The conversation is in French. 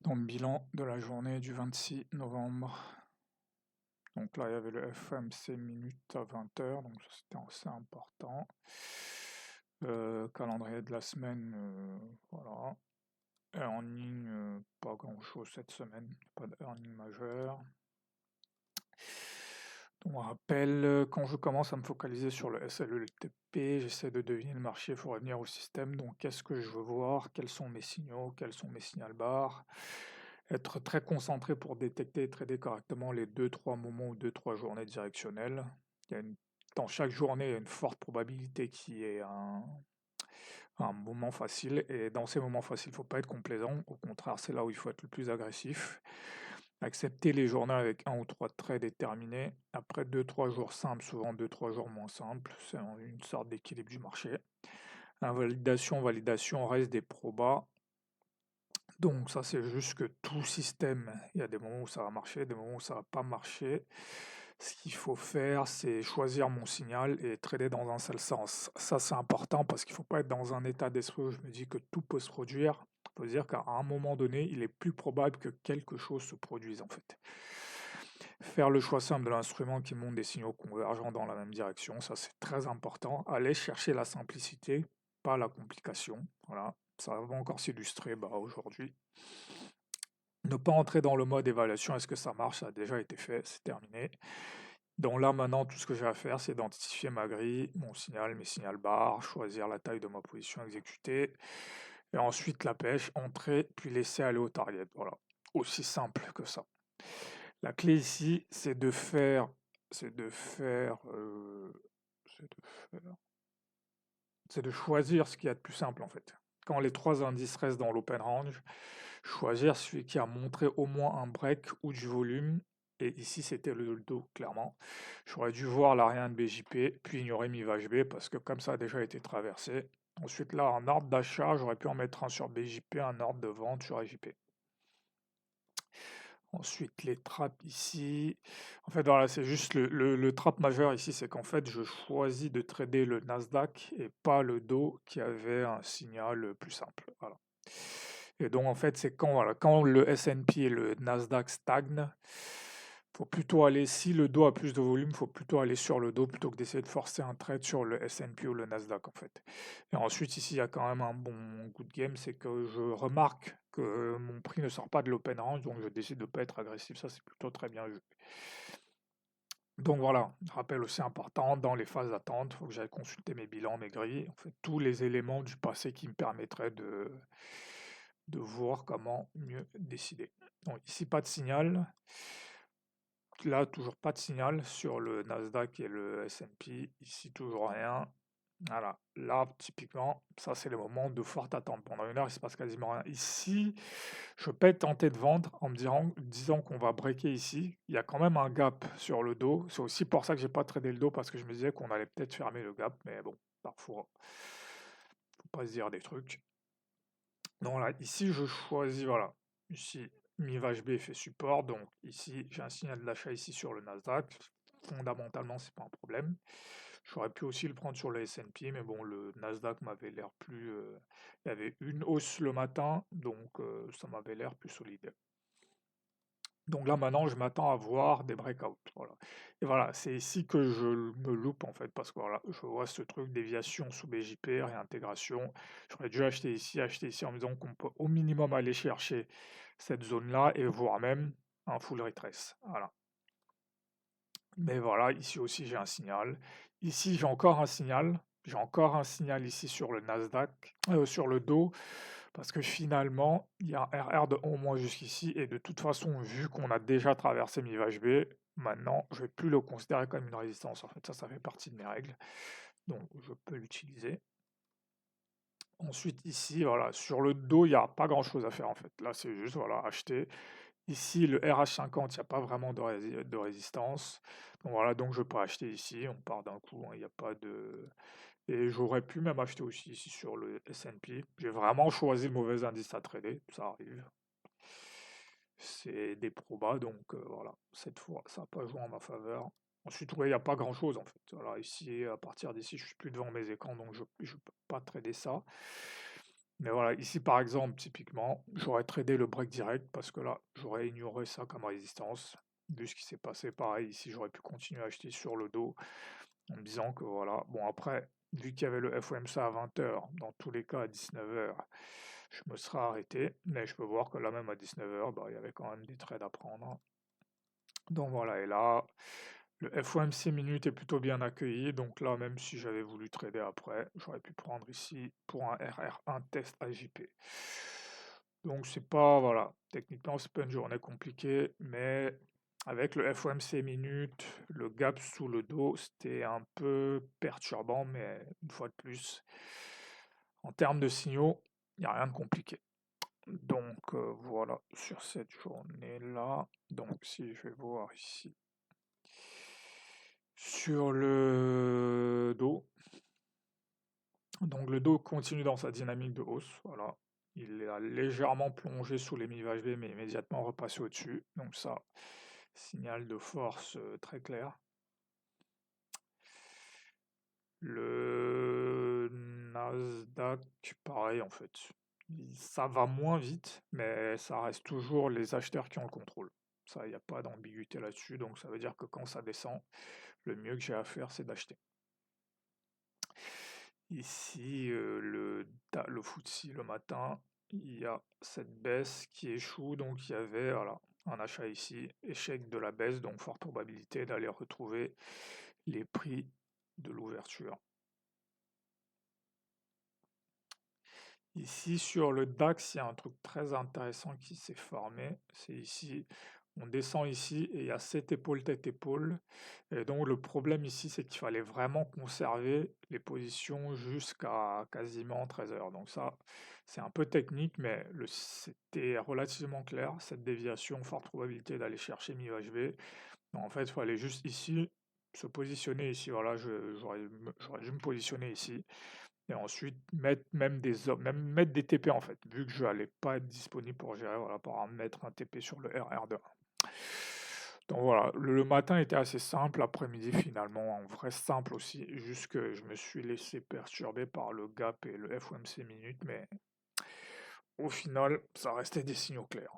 Dans le bilan de la journée du 26 novembre. Donc là, il y avait le FMC minute à 20h, donc ça, c'était assez important. Calendrier de la semaine, voilà. Earning, pas grand-chose cette semaine, pas d'earning majeur. Donc on rappelle, quand je commence à me focaliser sur le SLETP, j'essaie de deviner le marché pour revenir au système. Donc qu'est-ce que je veux voir, quels sont mes signaux, quels sont mes signal bars. Être très concentré pour détecter et trader correctement les 2-3 moments ou 2-3 journées directionnelles. Il y a dans chaque journée, il y a une forte probabilité qu'il y ait un moment facile. Et dans ces moments faciles, il ne faut pas être complaisant. Au contraire, c'est là où il faut être le plus agressif. Accepter les journées avec un ou trois traits déterminés. Après 2-3 jours simples, souvent 2-3 jours moins simples. C'est une sorte d'équilibre du marché. Invalidation, validation reste des probas. Donc ça, c'est juste que tout système, il y a des moments où ça va marcher, des moments où ça va pas marcher. Ce qu'il faut faire, c'est choisir mon signal et trader dans un seul sens. Ça, c'est important parce qu'il ne faut pas être dans un état d'esprit où je me dis que tout peut se produire. Il faut se dire qu'à un moment donné, il est plus probable que quelque chose se produise en fait. Faire le choix simple de l'instrument qui montre des signaux convergents dans la même direction, ça c'est très important. Aller chercher la simplicité, pas la complication. Voilà, ça va encore s'illustrer aujourd'hui. Ne pas entrer dans le mode évaluation, est-ce que ça marche? Ça a déjà été fait, c'est terminé. Donc là, maintenant, tout ce que j'ai à faire, c'est identifier ma grille, mon signal, mes signal bars, choisir la taille de ma position exécutée, et ensuite la pêche, entrer, puis laisser aller au target. Voilà, aussi simple que ça. La clé ici, c'est de faire, c'est de faire, c'est de choisir ce qu'il y a de plus simple en fait. Quand les trois indices restent dans l'open range, choisir celui qui a montré au moins un break ou du volume. Et ici, c'était le dos, clairement. J'aurais dû voir l'arrière de BJP, puis ignorer mi B parce que comme ça a déjà été traversé. Ensuite, là, en ordre d'achat, j'aurais pu en mettre un sur BJP, un ordre de vente sur AJP. Ensuite, les trappes ici. En fait, voilà, c'est juste le trap majeur ici, c'est qu'en fait, je choisis de trader le Nasdaq et pas le dos qui avait un signal plus simple. Voilà. Et donc, en fait, c'est quand, voilà, quand le S&P et le Nasdaq stagnent, faut plutôt aller, si le dos a plus de volume, faut plutôt aller sur le dos plutôt que d'essayer de forcer un trade sur le S&P ou le Nasdaq, en fait. Et ensuite, ici, il y a quand même un bon good game, c'est que je remarque que mon prix ne sort pas de l'open range, donc je décide de ne pas être agressif. Ça, c'est plutôt très bien joué. Donc voilà, rappel aussi important, dans les phases d'attente, il faut que j'aille consulter mes bilans, mes grilles, en fait, tous les éléments du passé qui me permettraient de voir comment mieux décider. Donc ici, pas de signal. Là, toujours pas de signal sur le Nasdaq et le S&P. Ici, toujours rien. Voilà, là, typiquement, ça, c'est le moment de forte attente. Pendant une heure, il se passe quasiment rien. Ici, je peux être tenté de vendre en me disant qu'on va breaker ici. Il y a quand même un gap sur le dos. C'est aussi pour ça que j'ai pas tradé le dos, parce que je me disais qu'on allait peut-être fermer le gap. Mais bon, parfois, faut pas se dire des trucs. Donc là, ici, je choisis, voilà, ici, mi-VHB fait support, donc ici, j'ai un signal d'achat ici sur le Nasdaq. Fondamentalement, c'est pas un problème. J'aurais pu aussi le prendre sur le S&P, mais bon, le Nasdaq m'avait l'air plus... il y avait une hausse le matin, donc ça m'avait l'air plus solide. Donc là, maintenant, je m'attends à voir des breakouts. Voilà. Et voilà, c'est ici que je me loupe, en fait, parce que voilà, je vois ce truc déviation sous BJP, réintégration. J'aurais dû acheter ici, en me disant qu'on peut au minimum aller chercher cette zone-là, et voire même un full retrace. Voilà. Mais voilà, ici aussi, j'ai un signal. Ici, j'ai encore un signal. J'ai encore un signal ici sur le Nasdaq, sur le dos, parce que finalement, il y a un RR de au moins jusqu'ici, et de toute façon, vu qu'on a déjà traversé mi-VHB, maintenant, je ne vais plus le considérer comme une résistance. En fait, ça fait partie de mes règles, donc je peux l'utiliser. Ensuite, ici, voilà, sur le dos, il n'y a pas grand-chose à faire, en fait. Là, c'est juste, voilà, acheter. Ici, le RH50, il n'y a pas vraiment de résistance. Donc voilà, donc je peux acheter ici, on part d'un coup, hein, il n'y a pas de... Et j'aurais pu même acheter aussi ici sur le S&P. J'ai vraiment choisi le mauvais indice à trader, ça arrive. C'est des probas, donc voilà, cette fois, ça n'a pas joué en ma faveur. Ensuite, ouais, il n'y a pas grand-chose en fait. Voilà, ici, à partir d'ici, je suis plus devant mes écrans, donc je ne peux pas trader ça. Mais voilà, ici par exemple, typiquement, j'aurais tradé le break direct parce que là, j'aurais ignoré ça comme résistance. Vu ce qui s'est passé, pareil, ici j'aurais pu continuer à acheter sur le dos en me disant que voilà, bon après, vu qu'il y avait le FOMC à 20 h, dans tous les cas à 19 h, je me serais arrêté, mais je peux voir que là même à 19 h, bah, il y avait quand même des trades à prendre. Donc voilà, et là, le FOMC minute est plutôt bien accueilli, donc là, même si j'avais voulu trader après, j'aurais pu prendre ici pour un RR1 test AJP. Donc c'est pas, voilà, techniquement c'est pas une journée compliquée, mais avec le FOMC minute, le gap sous le dos, c'était un peu perturbant, mais une fois de plus, en termes de signaux, il n'y a rien de compliqué. Donc voilà, sur cette journée-là, donc si je vais voir ici, sur le dos, donc le dos continue dans sa dynamique de hausse, voilà. Il a légèrement plongé sous les mi-VHV, mais immédiatement repassé au-dessus. Donc ça, signal de force très clair. Le Nasdaq, pareil en fait. Ça va moins vite, mais ça reste toujours les acheteurs qui ont le contrôle. Ça, il n'y a pas d'ambiguïté là-dessus. Donc ça veut dire que quand ça descend, le mieux que j'ai à faire, c'est d'acheter. Ici, le FTSE le matin, il y a cette baisse qui échoue, donc il y avait voilà, un achat ici, échec de la baisse, donc forte probabilité d'aller retrouver les prix de l'ouverture. Ici, sur le DAX, il y a un truc très intéressant qui s'est formé, c'est ici. On descend ici et il y a cette épaule, tête épaule. Et donc le problème ici, c'est qu'il fallait vraiment conserver les positions jusqu'à quasiment 13 heures. Donc ça, c'est un peu technique, mais c'était relativement clair. Cette déviation, forte probabilité d'aller chercher mi-UHV. Donc en fait, il fallait juste ici se positionner ici. Voilà, j'aurais dû me positionner ici. Et ensuite, même mettre des TP en fait, vu que je n'allais pas être disponible pour gérer, voilà, pour mettre un TP sur le RR2. Donc voilà, le matin était assez simple, l'après-midi finalement, en vrai simple aussi, juste que je me suis laissé perturber par le gap et le FOMC minute, mais au final, ça restait des signaux clairs.